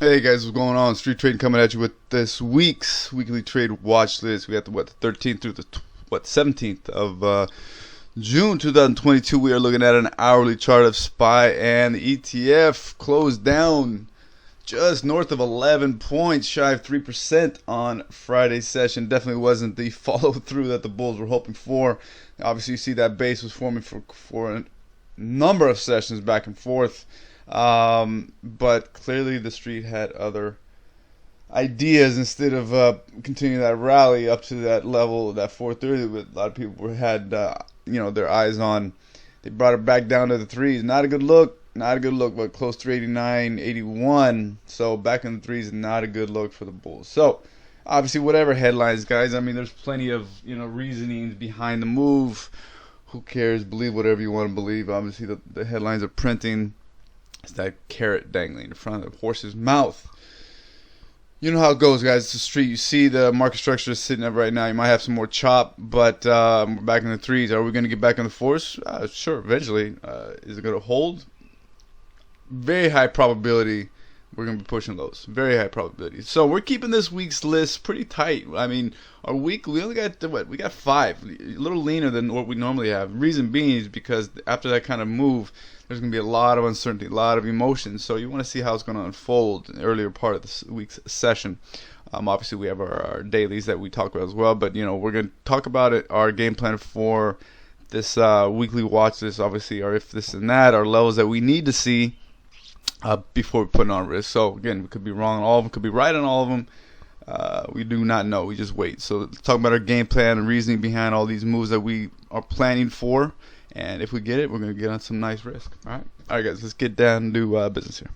Hey guys, what's going on? Street Trading coming at you with this week's weekly trade watch list. We got the 13th through the 17th of June 2022. We are looking at an hourly chart of SPY, and the ETF closed down just north of 11 points, shy of 3% on Friday's session. Definitely wasn't the follow through that the bulls were hoping for. Obviously, you see that base was forming for a number of sessions back and forth. But clearly the street had other ideas instead of continuing that rally up to that level, that 430 that a lot of people had their eyes on. They brought it back down to the threes. Not a good look, but close to 89, 81. So back in the threes, not a good look for the bulls. So obviously, whatever headlines, guys, I mean, there's plenty of reasonings behind the move. Who cares? Believe whatever you want to believe. Obviously, the headlines are printing. It's that carrot dangling in front of the horse's mouth. You know how it goes, guys. It's the street. You see the market structure is sitting up right now. You might have some more chop, but we're back in the threes. Are we going to get back in the fours? Sure, eventually. Is it going to hold? Very high probability we're going to be pushing lows. Very high probability. So we're keeping this week's list pretty tight. I mean, our week, we only got, we got 5. A little leaner than what we normally have. Reason being is because after that kind of move, there's going to be a lot of uncertainty, a lot of emotion. So you want to see how it's going to unfold in the earlier part of this week's session. Obviously, we have our dailies that we talk about as well. But, we're going to talk about it, our game plan for this weekly watch list, obviously, or if this and that, our levels that we need to see before we put on risk. So, again, we could be wrong on all of them, could be right on all of them. We do not know. We just wait. So let's talk about our game plan and reasoning behind all these moves that we are planning for. And if we get it, we're going to get on some nice risk. All right, guys, let's get down to business here.